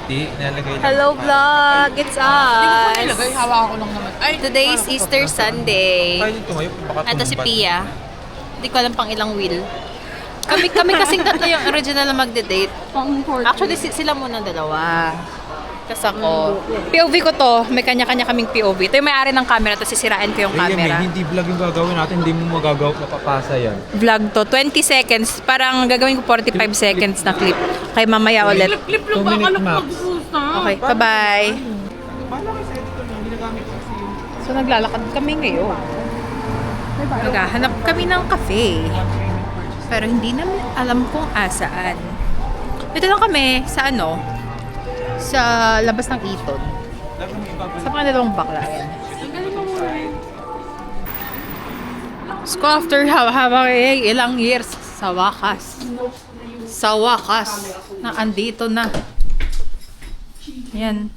Nilalagay lang. Hello vlog! It's Hindi ko pa us! nilagay, hawak ko lang naman. Ay, Today is Easter Sunday. Kaya nito ngayon, baka Ito si tumumbat. Pia. Hindi ko alam pang ilang wheel. Kami kasing tatlo yung original na magde-date. Actually, sila muna dalawa. Kasi ako. POV ko to. May kanya-kanya kaming POV. Ito yung may-ari ng camera. Tapos sisirain ko yung camera. Hindi vlog yung gagawin natin. Hindi mo magagawa, mapapasa yan. Vlog to. 20 seconds. Parang gagawin ko 45 seconds na clip. Kaya mamaya ulit. clip lang 2 ba? minute Akala ko max. mag-usta. Okay, bye-bye. Paano kasi edit ko lang? Ginagamit ko kasi yung... So, naglalakad kami ngayon. Naghahanap kami ng cafe. Pero hindi namin alam kung asaan. Dito lang kami sa sa labas ng Iton. Sa mga dalawang bakla yan. So, after ilang years, sa wakas, na andito na. Yan.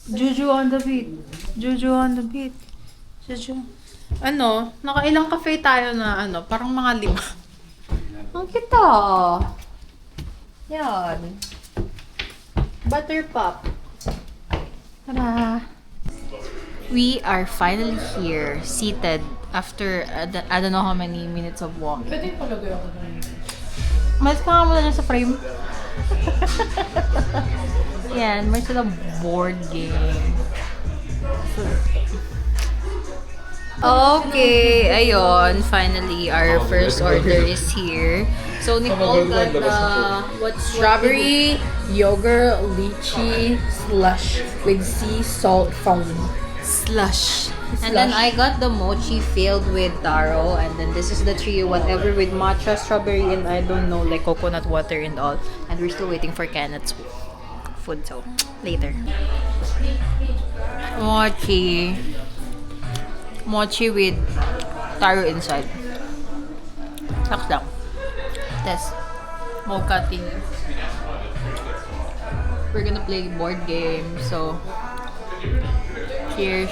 Juju on the beat. Juju on the beat. Juju. Nakailang cafe tayo na parang mga 5. Ang kita. Yan. Butter pop. Tara. We are finally here, seated after I don't know how many minutes of walking. Pwede palagay ako doon. Mas ka nga muna sa frame. Yan, may sila board game. Okay, ayun. Finally, our first order is here. So, Nicole got Strawberry, yogurt, lychee, slush with sea salt foam. slush. And then I got the mochi filled with taro. And then this is the trio, whatever with matcha, strawberry, and I don't know, like coconut water and all. And we're still waiting for Kenneth's food, so later. Mochi. Mochi with taro inside. Saks lang. Test. Mocha thing. We're gonna play board game, so cheers.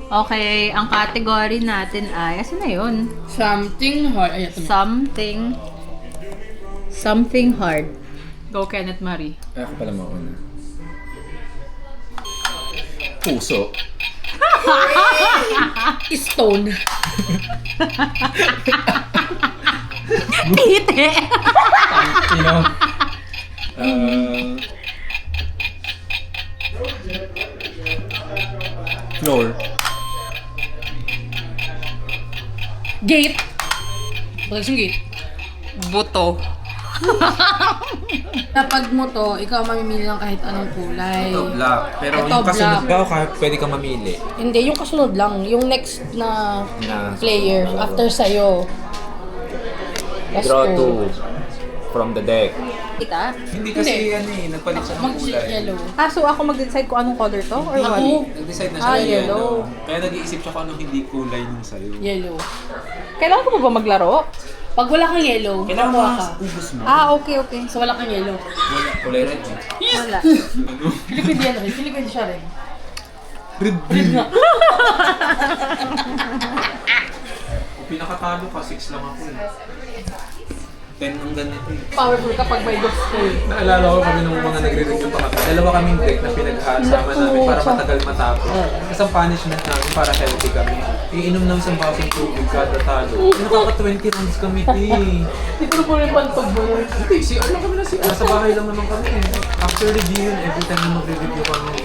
Okay, ang category natin ay, asan na yun? Something hard. Ay, ito. Something hard. Go, Kenneth Marie. Ay, ako pala mauna. Puso. Stone. Tite! You know? Floor. Gate. Bakit yung gate? Buto. Kapag mo to, ikaw mamimili ng kahit anong kulay. Ito black. Pero Ito, yung kasunod black. ba, kahit pwede ka mamili. Hindi, yung kasunod lang. Yung next na Na player after sa'yo. Let's draw go. 2 from the deck. Kita? Hindi kasi nagpalit siya ng kulay. Mag-yellow. So ako mag-decide kung anong color to? Or what? Ako, Nag-decide na siya na yellow. Kaya nag-iisip siya kung anong hindi kulay nung sa'yo. yellow. Kailangan ko ba maglaro? Pag wala kang yellow, Kailangan kukuha mo ka. ubus mo. Okay. So wala kang yellow. Wala. Kulay red. Wala. Ano? Pilipid yan rin. Pilipid siya rin. Red. Kung pinakatalo ka, 6 lang ako eh. 10 ang ganito eh. Powerful kapag may dogs ko eh. Naalala ko kami nung mga nagre-review pa kami. Dalawa kaming deck na pinaghasama namin para matagal matapos. Kasi ang punishment namin para healthy kami. Iinom ng isang basong tubig kada talo. Nakaka-20 rounds kami, Hindi ko na po rin pantog mo yun. Hindi, lang kami na nasa bahay lang naman kami eh. After review yun, every time na magre-review kami.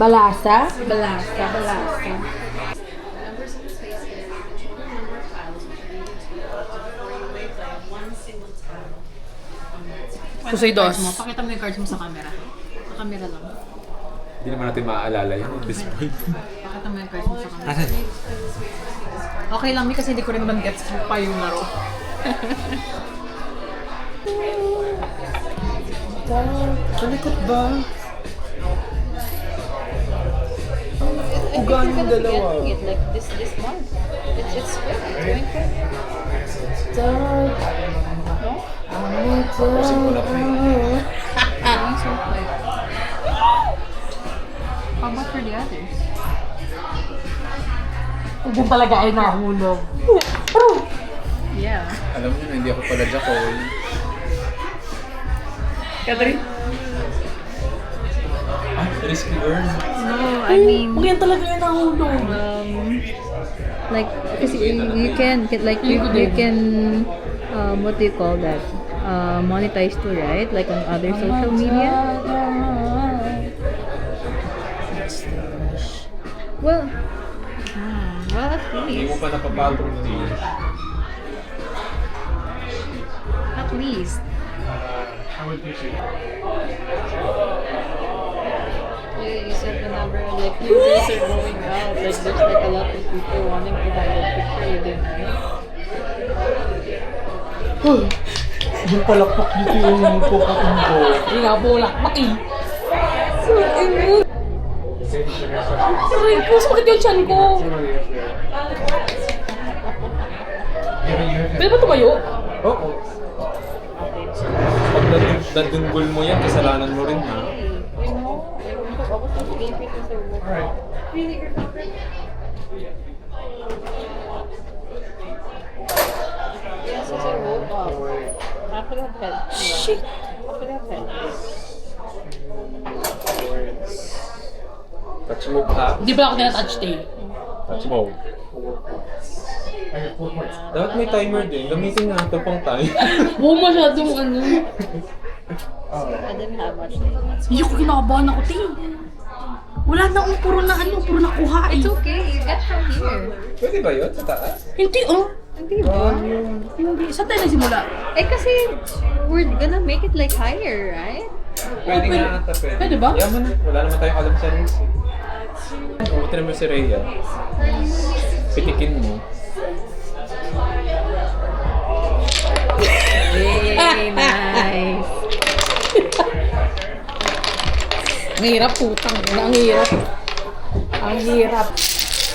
Balasa? Kusay dos. Pakita mo yung cards mo sa camera. Sa camera lang. Hindi naman natin maaalala yun at this point. Pakita mo yung cards mo sa camera. Okay lang, kasi hindi ko rin naman gets pa yung laro. Sa likod ba? I think you're gonna be getting it like this month. It's good. It's going good. No? Tapusin ko na po eh. How about for the others? Diyan talaga ay nahulog. Yeah. hindi ako pala Jacoy. Catherine? Ah, risky girl. No, I mean, Huwag yan talaga yung nahulog. like, kasi you can, like, you can, what do you call that? Monetize too, right? Like on other social media? Well, well, at Hindi mo least. pa napapagod din. At least. You said the number, like, you guys are going out. Like, there's like a lot of people wanting to have a picture with them, right? Yung palakpak dito yung pupatong ko. Hindi nga po lakpak eh. Aray ko, sumakit yung tiyan ko. Pwede ba tumayo? Oo. Pag nadunggol mo yan, kasalanan mo rin ha. Alright. Shit. Touch move ha. Di ba ako tinatouch tape? Touch move. Dapat may timer din. Gamitin nga ito pang time. Huwag masyadong ano. I didn't have much. Hindi ko kinakabahan ako, ting. Wala na akong puro na ano, puro na kuha eh. It's okay, you get from here. Pwede ba yun? Sa taas? Hindi oh. Hindi ba? Hindi. Saan tayo nagsimula? Eh kasi, we're gonna make it like higher, right? Pwede nga ata, pwede. Pwede ba? Yaman na. Wala naman tayong alam sa rules eh. Buti naman si Rhea. Pitikin mo. Yay, nice. Ang hirap, putang. Ang hirap. Ang hirap.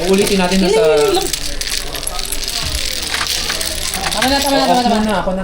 Uulitin natin na sa... Tama na. Ako na.